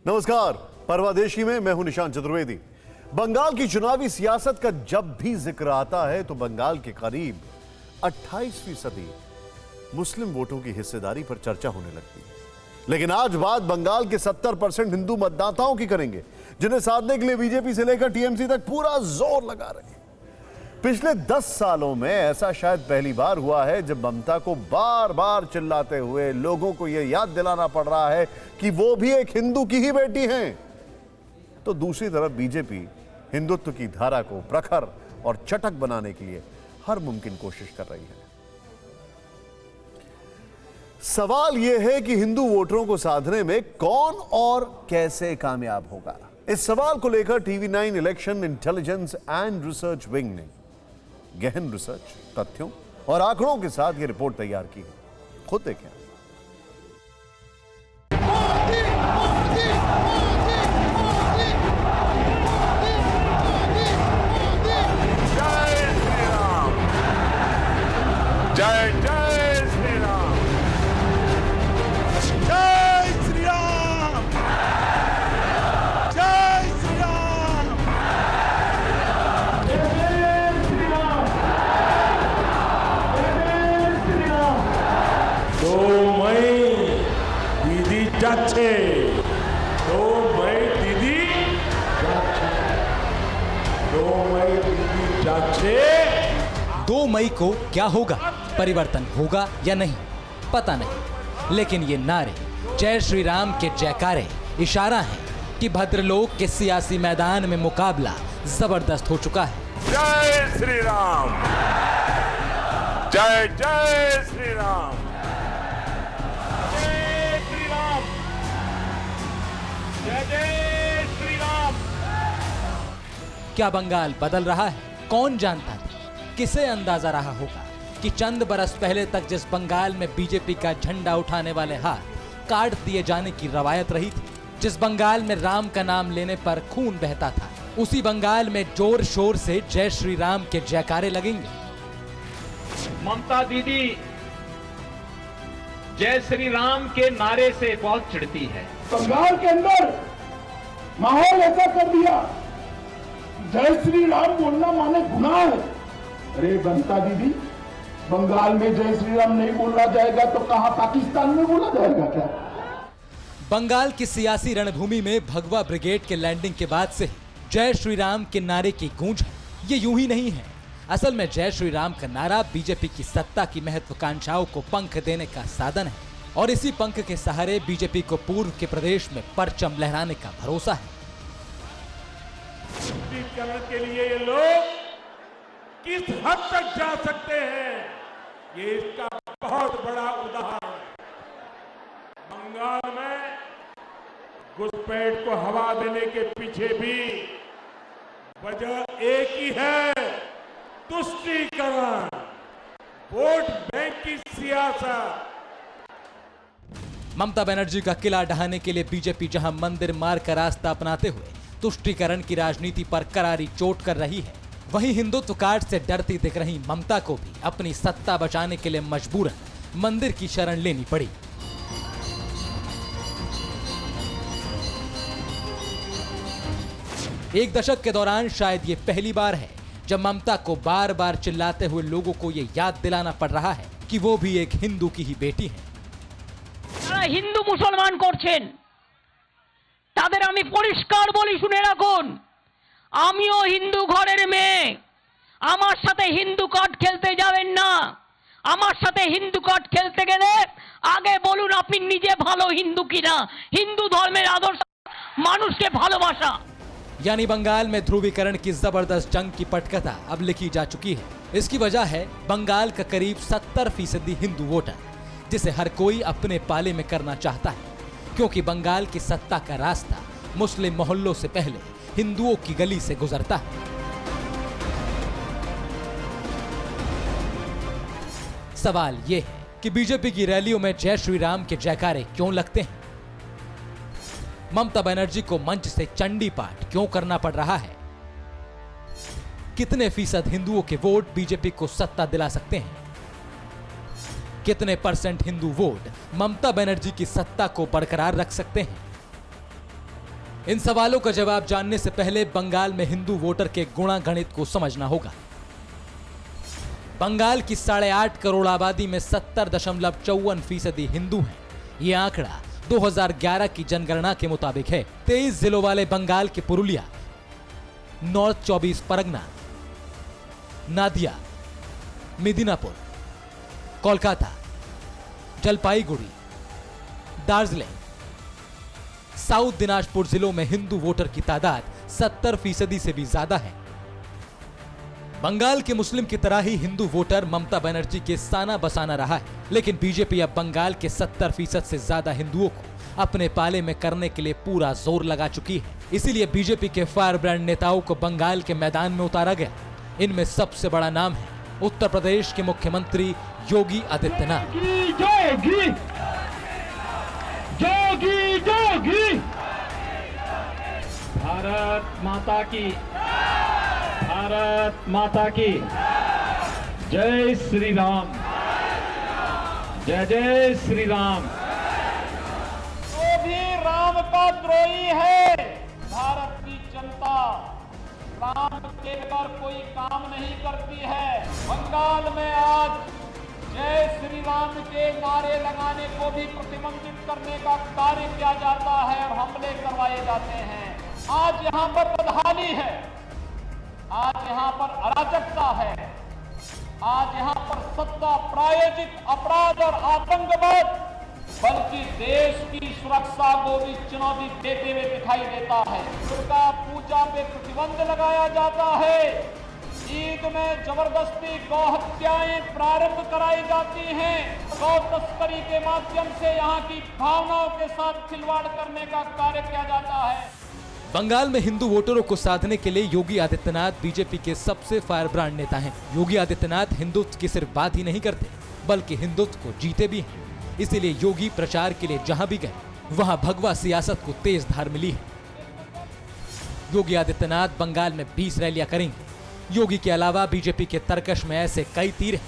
नमस्कार, परवादेशी में मैं हूं निशांत चतुर्वेदी। बंगाल की चुनावी सियासत का जब भी जिक्र आता है तो बंगाल के करीब 28% मुस्लिम वोटों की हिस्सेदारी पर चर्चा होने लगती है। लेकिन आज बात बंगाल के 70% हिंदू मतदाताओं की करेंगे, जिन्हें साधने के लिए बीजेपी से लेकर टीएमसी तक पूरा जोर लगा रहे हैं। पिछले 10 सालों में ऐसा शायद पहली बार हुआ है जब ममता को बार बार चिल्लाते हुए लोगों को यह याद दिलाना पड़ रहा है कि वो भी एक हिंदू की ही बेटी हैं। तो दूसरी तरफ बीजेपी हिंदुत्व की धारा को प्रखर और चटक बनाने के लिए हर मुमकिन कोशिश कर रही है। सवाल यह है कि हिंदू वोटरों को साधने में कौन और कैसे कामयाब होगा। इस सवाल को लेकर TV9 election intelligence and research wing ने गहन रिसर्च, तथ्यों और आंकड़ों के साथ यह रिपोर्ट तैयार की है। खुद देखें। जय जय श्री राम, जय श्री राम, जय श्री राम, जय श्री राम, जय श्री राम। 2 मई दीदी যাচ্ছে, 2 मई दीदी যাচ্ছে, 2 मई दीदी যাচ্ছে। 2 मई को क्या होगा? परिवर्तन होगा या नहीं, पता नहीं। लेकिन ये नारे, जय श्री राम के जयकारे इशारा है कि भद्रलोक के सियासी मैदान में मुकाबला जबरदस्त हो चुका है। जय श्री राम, जय जय श्री राम, जय श्री राम, जय जय श्री राम। क्या बंगाल बदल रहा है? कौन जानता था? किसे अंदाजा रहा होगा कि चंद बरस पहले तक जिस बंगाल में बीजेपी का झंडा उठाने वाले हाथ काट दिए जाने की रवायत रही थी, जिस बंगाल में राम का नाम लेने पर खून बहता था, उसी बंगाल में जोर शोर से जय श्री राम के जयकारे लगेंगे। ममता दीदी जय श्री राम के नारे से बहुत चिढ़ती है। बंगाल के अंदर माहौल ऐसा कर दिया, जय श्री राम बोलना माने गुनाह है। अरे बंता दीदी, बंगाल में जय श्री राम नहीं बोला जाएगा तो कहां पाकिस्तान में बोला जाएगा क्या? बंगाल की सियासी रणभूमि में भगवा ब्रिगेड के लैंडिंग के बाद से जय श्री राम के नारे की गूंज है। ये यूं ही नहीं है। असल में जय श्री राम का नारा बीजेपी की सत्ता की महत्वाकांक्षाओं को पंख देने का साधन है, और इसी पंख के सहारे बीजेपी को पूर्व के प्रदेश में परचम लहराने का भरोसा है। के लिए ये लोग किस हद तक जा सकते हैं, ये इसका बहुत बड़ा उदाहरण है। बंगाल में घुसपैठ को हवा देने के पीछे भी वजह एक ही है, तुष्टीकरण, वोट बैंक की सियासत। ममता बनर्जी का किला ढहाने के लिए बीजेपी जहां मंदिर मार का रास्ता अपनाते हुए तुष्टीकरण की राजनीति पर करारी चोट कर रही है, वहीं हिंदुत्व काट से डरती दिख रही ममता को भी अपनी सत्ता बचाने के लिए मजबूरन मंदिर की शरण लेनी पड़ी। एक दशक के दौरान शायद ये पहली बार है जब ममता को बार बार चिल्लाते हुए लोगों को ये याद दिलाना पड़ रहा है कि वो भी एक हिंदू की ही बेटी है। হিন্দু মুসলমান করছেন তাদের আমি পরিষ্কার বলি, শুনে রাখুন, আমিও হিন্দু ঘরের মেয়ে। আমার সাথে হিন্দু কার্ড খেলতে যাবেন না। আমার সাথে হিন্দু কার্ড খেলতে গেলে আগে বলুন আপনি নিজে ভালো হিন্দু কিনা, হিন্দু ধর্মের আদর্শ, মানুষকে ভালোবাসা। यानी बंगाल में ध्रुवीकरण की जबरदस्त जंग की पटकथा अब लिखी जा चुकी है। इसकी वजह है बंगाल का करीब 70% हिंदू वोटर, जिसे हर कोई अपने पाले में करना चाहता है, क्योंकि बंगाल की सत्ता का रास्ता मुस्लिम मोहल्लों से पहले हिंदुओं की गली से गुजरता है। सवाल यह है कि बीजेपी की रैलियों में जय श्री राम के जयकारे क्यों लगते हैं? ममता बनर्जी को मंच से चंडी पाठ क्यों करना पड़ रहा है? कितने फीसद हिंदुओं के वोट बीजेपी को सत्ता दिला सकते हैं? कितने % हिंदू वोट ममता बनर्जी की सत्ता को बरकरार रख सकते हैं? इन सवालों का जवाब जानने से पहले बंगाल में हिंदू वोटर के गुणा-गणित को समझना होगा। बंगाल की 8.5 करोड़ आबादी में 70.54% हिंदू हैं। यह आंकड़ा 2011 की जनगणना के मुताबिक है। 23 जिलों वाले बंगाल के पुरुलिया, नॉर्थ 24 परगना, नादिया, मिदिनापुर, कोलकाता, जलपाईगुड़ी, दार्जिलिंग, साउथ दिनाजपुर जिलों में हिंदू वोटर की तादाद 70% से भी ज्यादा है। बंगाल के मुस्लिम की तरह ही हिंदू वोटर ममता बनर्जी के साना बसाना रहा है, लेकिन बीजेपी अब बंगाल के 70% से ज्यादा हिंदुओं को अपने पाले में करने के लिए पूरा जोर लगा चुकी है। इसीलिए बीजेपी के फायर ब्रांड नेताओं को बंगाल के मैदान में उतारा गया। इनमें सबसे बड़ा नाम है उत्तर प्रदेश के मुख्यमंत्री योगी आदित्यनाथ। जोगी जोगी जोगी भारत माता की, भारत माता की जय श्री राम, जय जय श्री राम। जो भी राम का द्रोही है, भारत की जनता राम के पर कोई काम नहीं करती है। बंगाल में आज जय श्री राम के नारे लगाने को भी प्रतिबंधित करने का कार्य किया जाता है और हमले करवाए जाते हैं। आज यहाँ पर बदहाली है, आज यहाँ पर अराजकता है, आज यहाँ पर सत्ता प्रायोजित अपराध और आतंकवाद बल्कि देश की सुरक्षा को भी चुनौती देते हुए दिखाई देता है। दुर्गा पूजा पे प्रतिबंध लगाया जाता है, ईद में जबरदस्ती गौ हत्याएं प्रारंभ कराई जाती हैं, गौ तस्करी के माध्यम से यहाँ की भावनाओं के साथ खिलवाड़ करने का कार्य किया जाता है। बंगाल में हिंदू वोटरों को साधने के लिए योगी आदित्यनाथ बीजेपी के सबसे फायर ब्रांड नेता हैं। योगी आदित्यनाथ हिंदुत्व की सिर्फ बात ही नहीं करते बल्कि हिंदुत्व को जीते भी हैं। इसीलिए योगी प्रचार के लिए जहां भी गए वहां भगवा सियासत को तेज धार मिली है। योगी आदित्यनाथ बंगाल में 20 रैलियां करेंगे। योगी के अलावा बीजेपी के तरकश में ऐसे कई तीर हैं।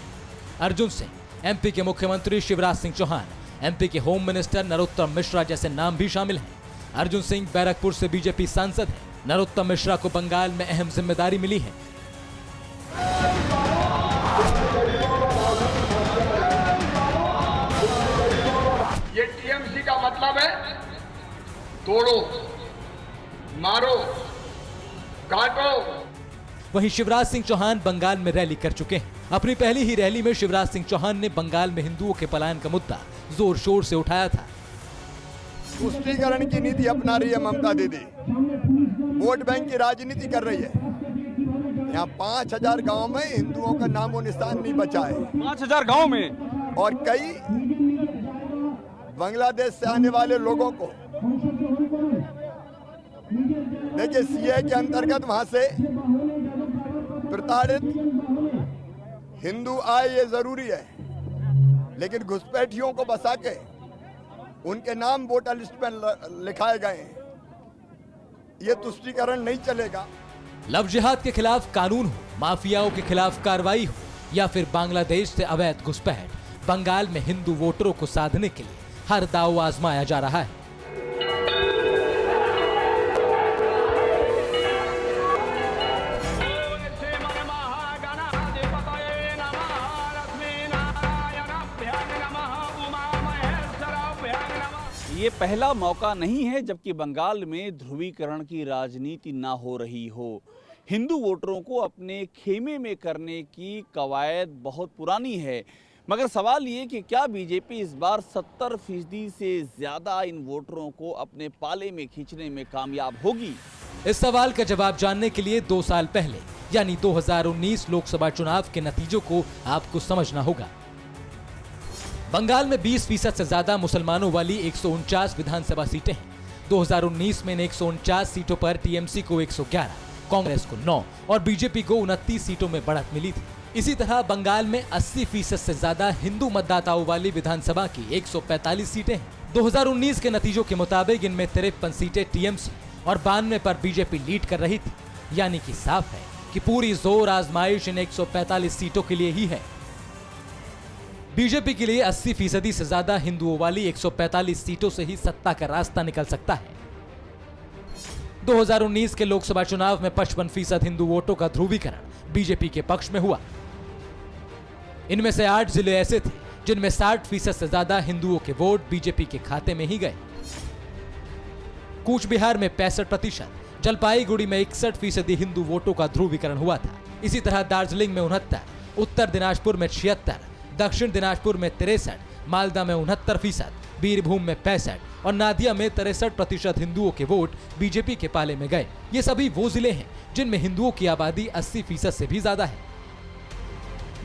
अर्जुन सिंह, एमपी के मुख्यमंत्री शिवराज सिंह चौहान, एमपी के होम मिनिस्टर नरोत्तम मिश्रा जैसे नाम भी शामिल हैं। अर्जुन सिंह बैरकपुर से बीजेपी सांसद हैं। नरोत्तम मिश्रा को बंगाल में अहम जिम्मेदारी मिली है। ये टीएमसी का मतलब है तोड़ो, मारो, काटो। वहीं शिवराज सिंह चौहान बंगाल में रैली कर चुके हैं। अपनी पहली ही रैली में शिवराज सिंह चौहान ने बंगाल में हिंदुओं के पलायन का मुद्दा जोर शोर से उठाया था। तुष्टीकरण की नीति अपना रही है ममता दीदी, वोट बैंक की राजनीति कर रही है। यहाँ 5000 गांव में हिंदुओं का नामो निशान नहीं बचा है। 5000 गांव में, और कई बांग्लादेश से आने वाले लोगों को देखिए सीए के अंतर्गत वहां से प्रताड़ित हिंदू आए, ये जरूरी है, लेकिन घुसपैठियों को बसा के उनके नाम वोटर लिस्ट में लिखाए गए हैं। ये तुष्टीकरण नहीं चलेगा। लव जिहाद के खिलाफ कानून हो, माफियाओं के खिलाफ कार्रवाई हो या फिर बांग्लादेश से अवैध घुसपैठ, बंगाल में हिंदू वोटरों को साधने के लिए हर दांव आजमाया जा रहा है। ये पहला मौका नहीं है जबकि बंगाल में ध्रुवीकरण की राजनीति ना हो रही हो। हिंदू वोटरों को अपने खेमे में करने की कवायद बहुत पुरानी है, मगर सवाल ये कि क्या बीजेपी इस बार 70% से ज़्यादा इन वोटरों को अपने पाले में खींचने में कामयाब होगी? इस सवाल का जवाब जानने के लिए 2 साल पहले यानी 2019 लोकसभा चुनाव के नतीजों को आपको समझना होगा। बंगाल में 20% से ज्यादा मुसलमानों वाली 149 विधानसभा सीटें हैं। 2019 में इन 149 सीटों पर टीएमसी को 111, कांग्रेस को 9 और बीजेपी को 29 सीटों में बढ़त मिली थी। इसी तरह बंगाल में 80% से ज्यादा हिंदू मतदाताओं वाली विधानसभा की 145 सीटें हैं। 2019 के नतीजों के मुताबिक इनमें 53 सीटें टीएमसी और 92 पर बीजेपी लीड कर रही थी। यानी कि साफ है कि पूरी जोर आजमाइश इन 145 सीटों के लिए ही है। बीजेपी के लिए 80% से ज्यादा हिंदुओं वाली 145 सीटों से ही सत्ता का रास्ता निकल सकता है। 2019 के लोकसभा चुनाव में 55% हिंदू वोटों का ध्रुवीकरण बीजेपी के पक्ष में हुआ। इनमें से 8 जिले ऐसे थे जिनमें 60% से ज्यादा हिंदुओं के वोट बीजेपी के खाते में ही गए। कूच बिहार में 65%, जलपाईगुड़ी में 61% हिंदू वोटों का ध्रुवीकरण हुआ था। इसी तरह दार्जिलिंग में 69, उत्तर दिनाजपुर में 76, दक्षिण दिनाजपुर में 63, मालदा में 69%, बीरभूम में 65 और नादिया में 63% हिंदुओं के वोट बीजेपी के पाले में गए। ये सभी वो जिले हैं जिनमें हिंदुओं की आबादी 80% से भी ज्यादा है।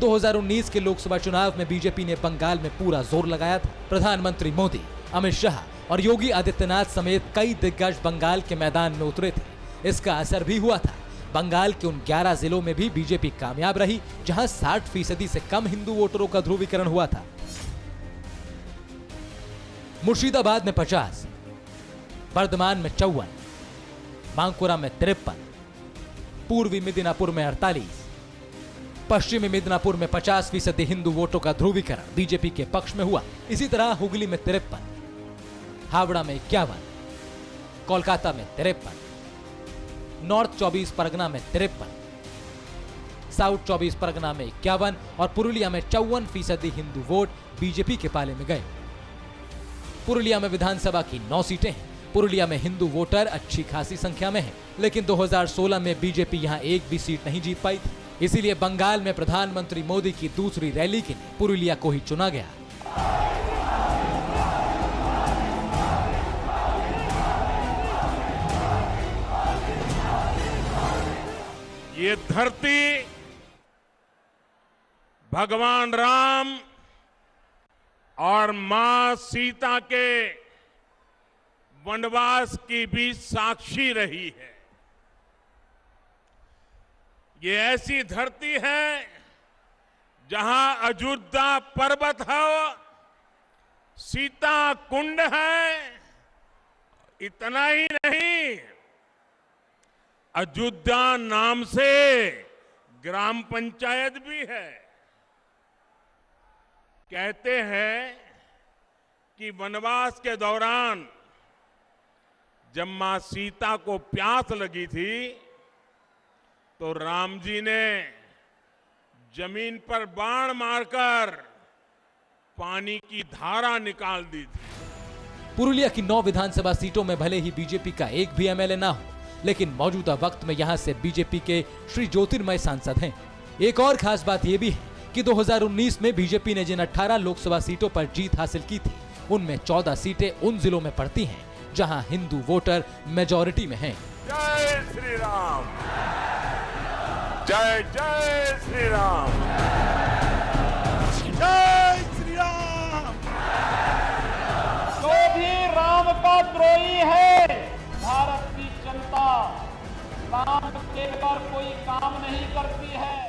2019 के लोकसभा चुनाव में बीजेपी ने बंगाल में पूरा जोर लगाया था। प्रधानमंत्री मोदी, अमित शाह और योगी आदित्यनाथ समेत कई दिग्गज बंगाल के मैदान में उतरे थे। इसका असर भी हुआ था। बंगाल के उन 11 जिलों में भी बीजेपी कामयाब रही जहां 60% से कम हिंदू वोटरों का ध्रुवीकरण हुआ था। मुर्शिदाबाद में 50, बर्धमान में 54, बांकुरा में 53, पूर्वी मिदनापुर में 48, पश्चिमी मिदनापुर में 50% हिंदू वोटों का ध्रुवीकरण बीजेपी के पक्ष में हुआ। इसी तरह हुगली में 53, हावड़ा में 51, कोलकाता में 53, नॉर्थ 24 परगना में 53, साउथ 24 परगना में 51 और पुरुलिया में 54% हिंदू वोट बीजेपी के पाले में गए। पुरुलिया में विधानसभा की 9 सीटें हैं। पुरुलिया में हिंदू वोटर अच्छी खासी संख्या में हैं, लेकिन 2016 में बीजेपी यहां एक भी सीट नहीं जीत पाई थी। इसीलिए बंगाल में प्रधानमंत्री मोदी की दूसरी रैली के लिए पुरुलिया को ही चुना गया। ये धरती भगवान राम और मां सीता के वनवास की भी साक्षी रही है। ये ऐसी धरती है जहां अयोध्या पर्वत है, सीता कुंड है। इतना ही नहीं, अयोध्या नाम से ग्राम पंचायत भी है। कहते हैं कि वनवास के दौरान जब मां सीता को प्यास लगी थी तो राम जी ने जमीन पर बाण मारकर पानी की धारा निकाल दी थी। पुरुलिया की 9 विधानसभा सीटों में भले ही बीजेपी का एक भी एमएलए ना हो, लेकिन मौजूदा वक्त में यहां से बीजेपी के श्री ज्योतिर्मय सांसद हैं। एक और खास बात यह भी है कि 2019 में बीजेपी ने जिन 18 लोकसभा सीटों पर जीत हासिल की थी, उनमें 14 सीटें उन जिलों में पड़ती हैं जहां हिंदू वोटर मेजॉरिटी में हैं। जय श्री राम, जय जय श्री राम, जय श्री राम। जो भी राम का द्रोही है, भारत की जनता राम के पर कोई काम नहीं करती है।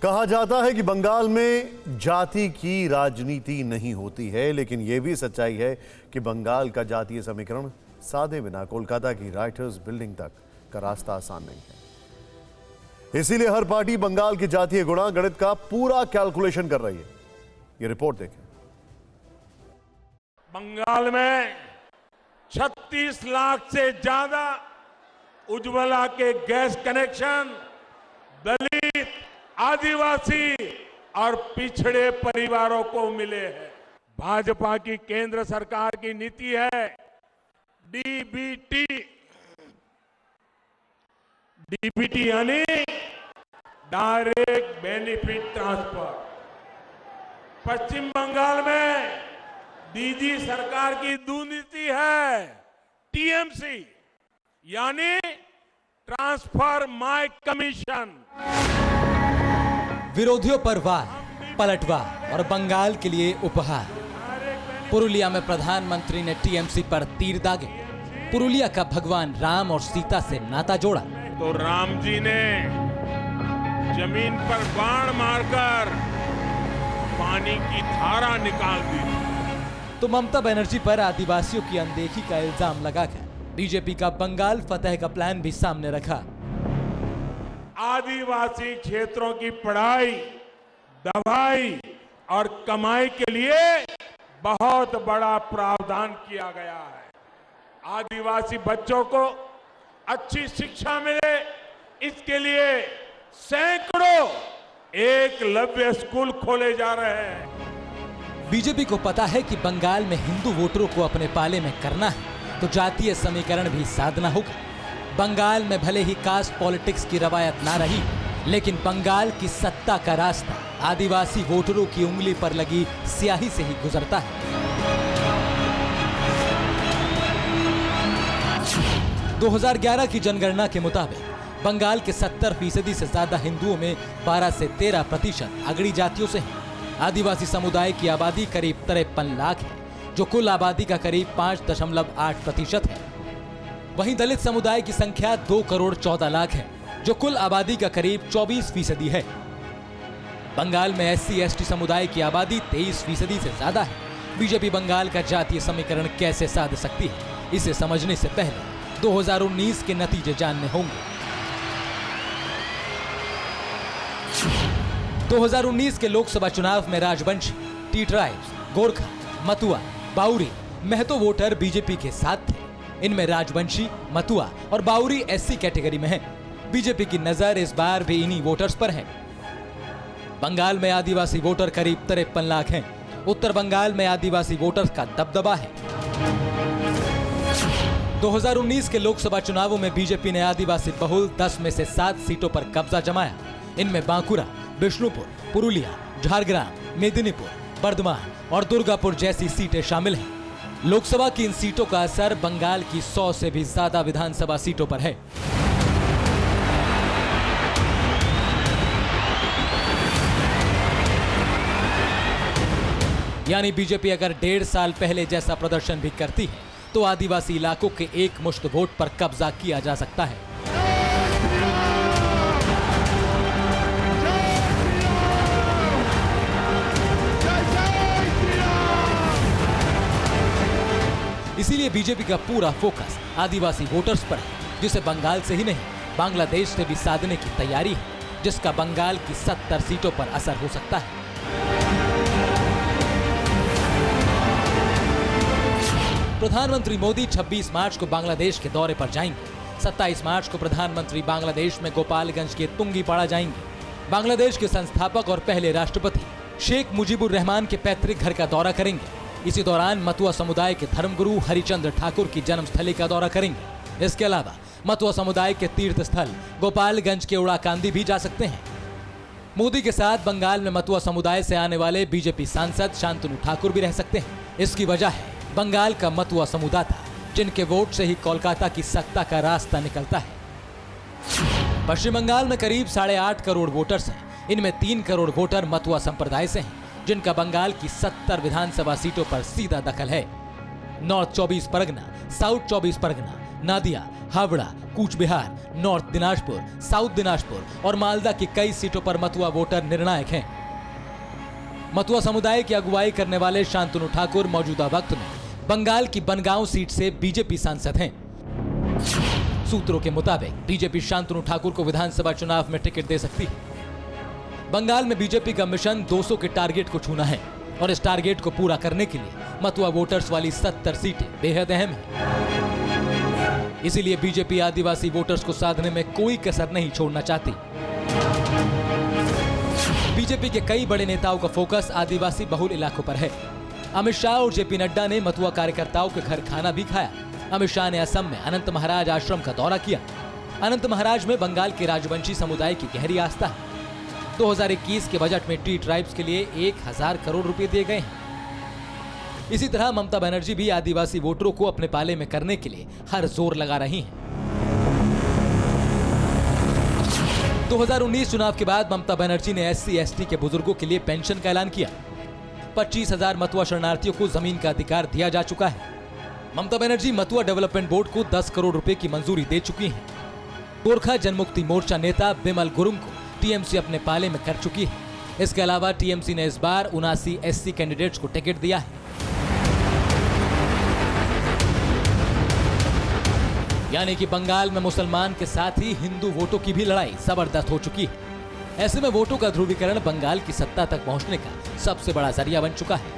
कहा जाता है कि बंगाल में जाति की राजनीति नहीं होती है, लेकिन यह भी सच्चाई है कि बंगाल का जातीय समीकरण साधे बिना कोलकाता की राइटर्स बिल्डिंग तक का रास्ता आसान नहीं है। इसीलिए हर पार्टी बंगाल की जातीय गुणा गणित का पूरा कैलकुलेशन कर रही है। यह रिपोर्ट देखें। बंगाल में 36 लाख से ज्यादा उज्ज्वला के गैस कनेक्शन दलित, आदिवासी और पिछड़े परिवारों को मिले हैं। भाजपा की केंद्र सरकार की नीति है डीबीटी। डीबीटी यानी डायरेक्ट बेनिफिट ट्रांसफर। पश्चिम बंगाल में दीदी सरकार की दुनीति है टीएमसी, यानी ट्रांसफर माय कमीशन। विरोधियों पर वार, पलटवार और बंगाल के लिए उपहार। पुरुलिया में प्रधानमंत्री ने टीएमसी पर तीर दागे। पुरुलिया का भगवान राम और सीता से नाता जोड़ा तो राम जी ने जमीन पर बाण मारकर पानी की धारा निकाल दी। तो ममता बनर्जी पर आदिवासियों की अनदेखी का इल्जाम लगाकर बीजेपी का बंगाल फतेह का प्लान भी सामने रखा। आदिवासी क्षेत्रों की पढ़ाई, दवाई और कमाई के लिए बहुत बड़ा प्रावधान किया गया है। आदिवासी बच्चों को अच्छी शिक्षा मिले, इसके लिए सैकड़ों एकलव्य स्कूल खोले जा रहे हैं। बीजेपी को पता है कि बंगाल में हिंदू वोटरों को अपने पाले में करना है तो जातीय समीकरण भी साधना होगा। बंगाल में भले ही कास्ट पॉलिटिक्स की रवायत ना रही, लेकिन बंगाल की सत्ता का रास्ता आदिवासी वोटरों की उंगली पर लगी स्याही से ही गुजरता है। 2011 की जनगणना के मुताबिक बंगाल के 70% से ज्यादा हिंदुओं में 12 से 13% अगड़ी जातियों से हैं। आदिवासी समुदाय की आबादी करीब 53 लाख है, जो कुल आबादी का करीब 5.8% है। वहीं दलित समुदाय की संख्या 2 करोड़ 14 लाख है, जो कुल आबादी का करीब 24% है। बंगाल में SC/ST समुदाय की आबादी 23% से ज्यादा है। बीजेपी बंगाल का जातीय समीकरण कैसे साध सकती है, इसे समझने से पहले 2019 के नतीजे जानने होंगे। 2019 के लोकसभा चुनाव में Rajbanshi, tea tribes, Gorkha, Matua, Bauri, Mahato voter BJP के साथ थे। इनमें राजवंशी, मतुआ और बाउरी SC कैटेगरी में हैं। बीजेपी की नजर इस बार भी इन्हीं वोटर्स पर है। बंगाल में आदिवासी वोटर करीब 53 लाख हैं। उत्तर बंगाल में आदिवासी वोटर्स का दबदबा है। 2019 के लोकसभा चुनावों में बीजेपी ने आदिवासी बहुल 10 में से 7 सीटों पर कब्जा जमाया। इनमें बांकुरा, विष्णुपुर, पुरुलिया, झारग्राम, मेदिनीपुर, बर्धमान और दुर्गापुर जैसी सीटें शामिल हैं। लोकसभा की इन सीटों का असर बंगाल की 100 से भी ज्यादा विधानसभा सीटों पर है। यानी बीजेपी अगर 1.5 साल पहले जैसा प्रदर्शन भी करती है तो आदिवासी इलाकों के एक मुश्त वोट पर कब्जा किया जा सकता है। इसीलिए बीजेपी का पूरा फोकस आदिवासी वोटर्स पर है, जिसे बंगाल से ही नहीं बांग्लादेश से भी साधने की तैयारी है, जिसका बंगाल की 70 सीटों पर असर हो सकता है। प्रधानमंत्री मोदी 26 मार्च को बांग्लादेश के दौरे पर जाएंगे। 27 मार्च को प्रधानमंत्री बांग्लादेश में गोपालगंज के तुंगीपाड़ा जाएंगे। बांग्लादेश के संस्थापक और पहले राष्ट्रपति शेख मुजीबुर रहमान के पैतृक घर का दौरा करेंगे। इसी दौरान मतुआ समुदाय के धर्मगुरु हरिचंद्र ठाकुर की जन्मस्थली का दौरा करेंगे। इसके अलावा मतुआ समुदाय के तीर्थ स्थल गोपालगंज के उड़ाकांदी भी जा सकते हैं। मोदी के साथ बंगाल में मतुआ समुदाय से आने वाले बीजेपी सांसद शांतनु ठाकुर भी रह सकते हैं। इसकी वजह है बंगाल का मतुआ समुदाय था, जिनके वोट से ही कोलकाता की सत्ता का रास्ता निकलता है। पश्चिम बंगाल में करीब 8.5 करोड़ वोटर्स हैं। इनमें 3 करोड़ वोटर मतुआ संप्रदाय से हैं, जिनका बंगाल की 70 विधानसभा सीटों पर सीधा दखल है। North 24 Pargana, south 24 Pargana, Nadia, Howrah, Cooch Behar, north Dinajpur, south Dinajpur और मालदा की कई सीटों पर मतुआ वोटर निर्णायक हैं। मतुआ समुदाय की अगुवाई करने वाले शांतनु ठाकुर मौजूदा वक्त में बंगाल की बनगांव सीट से बीजेपी सांसद हैं। सूत्रों के मुताबिक बीजेपी शांतनु ठाकुर को विधानसभा चुनाव में टिकट दे सकती है। बंगाल में बीजेपी का मिशन 200 के टारगेट को छूना है और इस टारगेट को पूरा करने के लिए मतुआ वोटर्स वाली 70 सीटें बेहद अहम हैं। इसीलिए बीजेपी आदिवासी वोटर्स को साधने में कोई कसर नहीं छोड़ना चाहती। बीजेपी के कई बड़े नेताओं का फोकस आदिवासी बहुल इलाकों पर है। अमित शाह और जेपी नड्डा ने मतुआ कार्यकर्ताओं के घर खाना भी खाया। अमित शाह ने असम में अनंत महाराज आश्रम का दौरा किया। अनंत महाराज में बंगाल के राजवंशी समुदाय की गहरी आस्था है। 2021 के बजट में टी ट्राइब्स के लिए 1000 करोड़ रुपए दिए गए हैं। इसी तरह ममता बनर्जी भी आदिवासी वोटरों को अपने पाले में करने के लिए हर जोर लगा रही हैं। 2019 चुनाव के बाद ममता बनर्जी ने SC/ST के बुजुर्गों के लिए पेंशन का ऐलान किया। 25,000 मतुआ शरणार्थियों को जमीन का अधिकार दिया जा चुका है। ममता बनर्जी मतुआ डेवलपमेंट बोर्ड को 10 करोड़ रुपए की मंजूरी दे चुकी हैं। गोरखा जनमुक्ति मोर्चा नेता बिमल गुरुंग को टीएमसी अपने पाले में कर चुकी है। इसके अलावा टीएमसी ने इस बार 79 SC कैंडिडेट्स को टिकट दिया है। यानी कि बंगाल में मुसलमान के साथ ही हिंदू वोटों की भी लड़ाई जबरदस्त हो चुकी है। ऐसे में वोटों का ध्रुवीकरण बंगाल की सत्ता तक पहुंचने का सबसे बड़ा जरिया बन चुका है,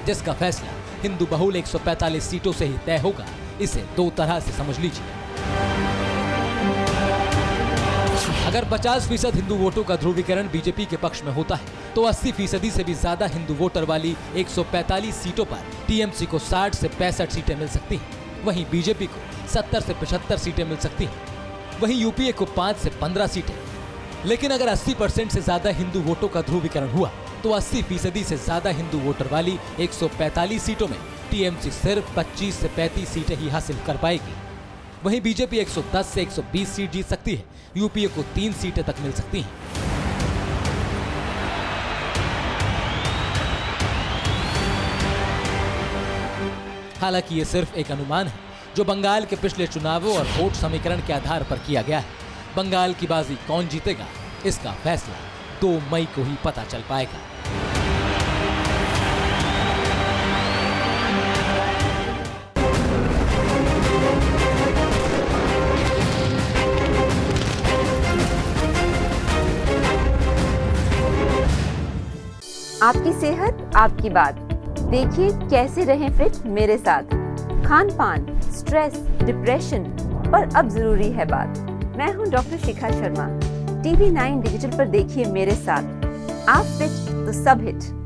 जिसका फैसला हिंदू बहुल 145 सीटों से ही तय होगा इसे दो तरह से समझ लीजिए। अगर 50% हिंदू वोटों का ध्रुवीकरण बीजेपी के पक्ष में होता है तो 80% से भी ज्यादा हिंदू वोटर वाली 145 सीटों पर टीएमसी को 60 से 65 सीटें मिल सकती हैं। वहीं बीजेपी को 70 से 75 सीटें मिल सकती हैं। वहीं यूपीए को 5 से 15 सीटें। लेकिन अगर 80% से ज्यादा हिंदू वोटों का ध्रुवीकरण हुआ तो 80% से ज्यादा हिंदू वोटर वाली 145 सीटों में टीएमसी सिर्फ 25 से 35 सीटें ही हासिल कर पाएगी। वहीं बीजेपी 110 से 120 सीट जीत सकती है। यूपीए को 3 सीटें तक मिल सकती हैं। हालांकि ये सिर्फ एक अनुमान है जो बंगाल के पिछले चुनावों और वोट समीकरण के आधार पर किया गया है। बंगाल की बाजी कौन जीतेगा, इसका फैसला 2 मई को ही पता चल पाएगा। आपकी सेहत आपकी बात। देखिए कैसे रहें फिट मेरे साथ। खान पान, स्ट्रेस, डिप्रेशन पर अब जरूरी है बात। मैं हूं doctor Shikha Sharma. TV9 digital पर देखिए मेरे साथ। आप फिट तो सब हिट।